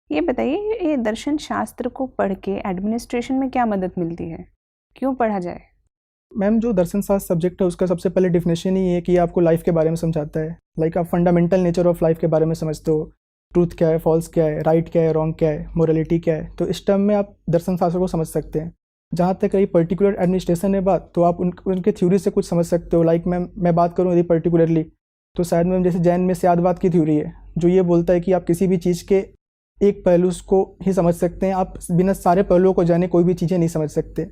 ये बताइए, ये दर्शन शास्त्र को पढ़ के एडमिनिस्ट्रेशन में क्या मदद मिलती है, क्यों पढ़ा जाए? मैम, जो दर्शन शास्त्र सब्जेक्ट है उसका सबसे पहले डिफिनेशन ही है कि आपको लाइफ के बारे में समझाता है। लाइक आप फंडामेंटल नेचर ऑफ लाइफ के बारे में समझते हो, ट्रूथ क्या है, फॉल्स क्या है, राइट क्या है, रॉन्ग क्या है, मोरालिटी क्या है। तो इस टर्म में आप दर्शन शास्त्र को समझ सकते हैं। जहाँ तक रही पर्टिकुलर एडमिनिस्ट्रेशन है बात, तो आप उनके थ्योरी से कुछ समझ सकते हो। लाइक मैं बात करूँ यदि पर्टिकुलरली, तो शायद मैम जैसे जैन में स्यादवाद की थ्योरी है, जो ये बोलता है कि आप किसी भी चीज़ के एक पहलू को ही समझ सकते हैं, आप बिना सारे पहलुओं को जाने कोई भी चीज़ें नहीं समझ सकते।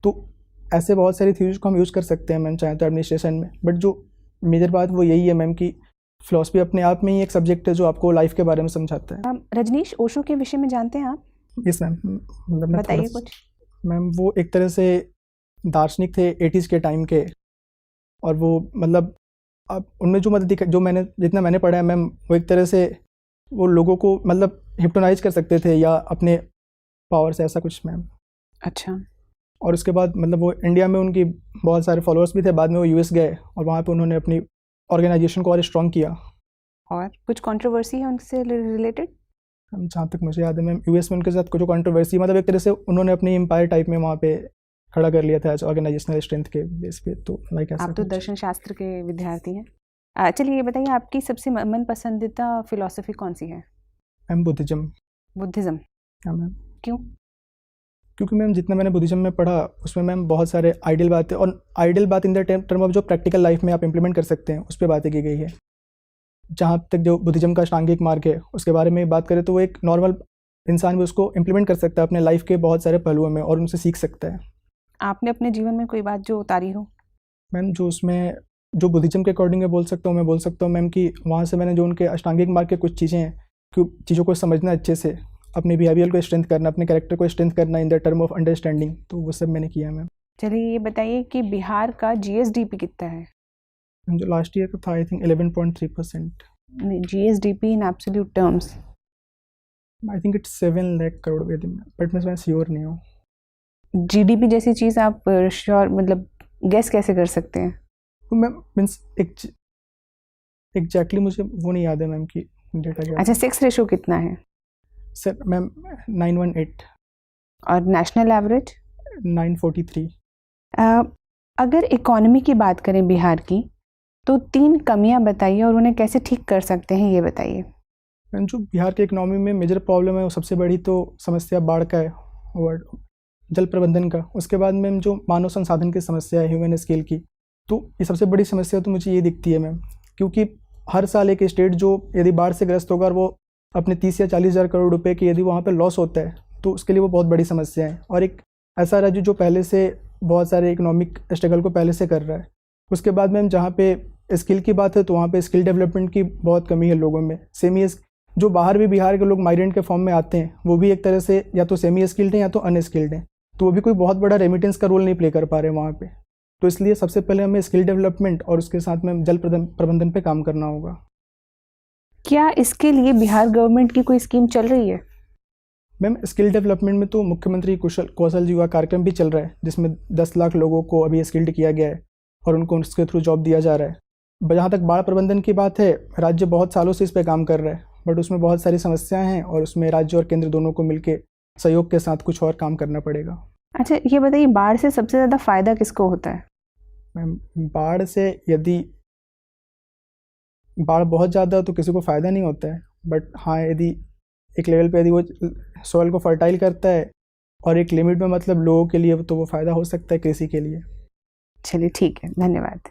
तो ऐसे बहुत सारी थ्योरीज को हम यूज़ कर सकते हैं मैम चाहे तो एडमिनिस्ट्रेशन में। बट जो मेजर बात वो यही है मैम कि फिलॉसफी अपने आप में ही एक सब्जेक्ट है जो आपको लाइफ के बारे में समझाता है। रजनीश, ओशो के विषय में जानते हैं आप? यस मैम, मतलब मैं बताइए कुछ। मैम वो एक तरह से दार्शनिक थे 80s के टाइम के, और वो मतलब अब उनमें जो मतलब जो मैंने जितना मैंने पढ़ा है मैम, वो एक तरह से वो लोगों को मतलब हिप्नोटाइज कर सकते थे या अपने पावर से, ऐसा कुछ मैम। अच्छा। और उसके बाद मतलब वो इंडिया में उनकी बहुत सारे फॉलोअर्स भी थे। बाद में वो यूएस गए और वहाँ पे उन्होंने अपनी ऑर्गेनाइजेशन को और स्ट्रॉन्ग किया। और कुछ कंट्रोवर्सी है उनसे रिलेटेड? हम जहाँ तक मुझे याद है मैम, यूएस में उनके साथ कुछ कंट्रोवर्सी, मतलब एक तरह से उन्होंने अपनी एम्पायर टाइप में वहाँ पे खड़ा कर लिया था ऑर्गेनाइजेशनल स्ट्रेंथ के बेस पे। तो लाइक ऐसा आप तो दर्शन शास्त्र के विद्यार्थी हैं। चलिए ये बताइए, आपकी सबसे मन पसंदीदा फिलॉसफी कौन सी है? Ma'am Buddhism. बुद्धिज्म? हाँ मैम। क्यों? क्योंकि मैम जितना मैंने बुद्धिज्म में पढ़ा उसमें मैम बहुत सारे आइडियल बातें, और आइडियल बात इन द टर्म ऑफ जो प्रैक्टिकल लाइफ में आप इंप्लीमेंट कर सकते हैं उस पर बातें की गई है। जहाँ तक जो बुद्धिज्म का अष्टांगिक मार्ग है उसके बारे में बात करें तो वो एक नॉर्मल इंसान भी उसको इम्प्लीमेंट कर सकता है अपने लाइफ के बहुत सारे पहलुओं में और उनसे सीख सकता है। आपने अपने जीवन में कोई बात जो उतारी हो? मैम जो उसमें जो बुद्धिज्म के अकॉर्डिंग मैं बोल सकता हूँ मैम कि वहाँ से मैंने जो उनके अष्टांगिक मार्ग के कुछ चीज़ें हैं कि चीज़ों को समझना अच्छे से, अपने बिहेवियर को स्ट्रेंथ करना, अपने कैरेक्टर को स्ट्रेंथ करना in the term of understanding, तो वो सब मैंने किया है मैम। चलिए ये बताइए कि बिहार का जीएसडीपी कितना है? जो लास्ट ईयर का था I think 11.3%। GSDP in absolute terms? I think it's 7 lakh crore के दिन, बट मैं श्योर नहीं हूँ। जीडीपी जैसी चीज़ आप श्योर मतलब गेस कैसे कर सकते हैं? तो मैम मीन्स एग्जैक्टली मुझे वो नहीं याद है मैम कि डेटा क्या। अच्छा, सेक्स रेशो कितना है? Sir ma'am 918। और नेशनल एवरेज? 943। अगर इकोनॉमी की बात करें बिहार की, तो 3 कमियां बताइए और उन्हें कैसे ठीक कर सकते हैं, ये बताइए। मैम जो बिहार के इकोनॉमी में मेजर प्रॉब्लम है वो सबसे बड़ी तो समस्या बाढ़ का है और जल प्रबंधन का। उसके बाद मैम जो मानव संसाधन की समस्या है, ह्यूमन स्किल की, तो ये सबसे बड़ी समस्या तो मुझे ये दिखती है मैम। क्योंकि हर साल एक स्टेट जो यदि बाढ़ से ग्रस्त होगा और वो अपने 30 या 40 हज़ार करोड़ रुपए की यदि वहाँ पे लॉस होता है तो उसके लिए वो बहुत बड़ी समस्या है। और एक ऐसा राज्य जो पहले से बहुत सारे इकोनॉमिक स्ट्रगल को पहले से कर रहा है। उसके बाद मैम जहाँ पे स्किल की बात है तो वहाँ पे स्किल डेवलपमेंट की बहुत कमी है लोगों में। सेमी जो बाहर भी बिहार के लोग माइग्रेंट के फॉर्म में आते हैं वो भी एक तरह से या तो सेमी स्किल्ड हैं या तो अनस्किल्ड हैं, तो वो भी कोई बहुत बड़ा रेमिटेंस का रोल नहीं प्ले कर पा रहे वहाँ पे। तो इसलिए सबसे पहले हमें स्किल डेवलपमेंट और उसके साथ में जल प्रबंधन पे काम करना होगा। क्या इसके लिए बिहार गवर्नमेंट की कोई स्कीम चल रही है? मैम स्किल डेवलपमेंट में तो मुख्यमंत्री कौशल युवा कार्यक्रम भी चल रहा है जिसमें 10 लाख लोगों को अभी स्किल्ड किया गया है और उनको उसके थ्रू जॉब दिया जा रहा है। जहाँ तक बाढ़ प्रबंधन की बात है, राज्य बहुत सालों से इस पर काम कर रहा है बट उसमें बहुत सारी समस्याएं हैं और उसमें राज्य और केंद्र दोनों को मिलकर सहयोग के साथ कुछ और काम करना पड़ेगा। अच्छा ये बताइए, बाढ़ से सबसे ज़्यादा फायदा किसको होता है? मैम बाढ़ से यदि बाढ़ बहुत ज़्यादा हो तो किसी को फ़ायदा नहीं होता है, बट हाँ यदि एक लेवल पे यदि वो सॉइल को फर्टाइल करता है और एक लिमिट में मतलब लोगों के लिए तो वो फ़ायदा हो सकता है कृषि के लिए। चलिए ठीक है, धन्यवाद।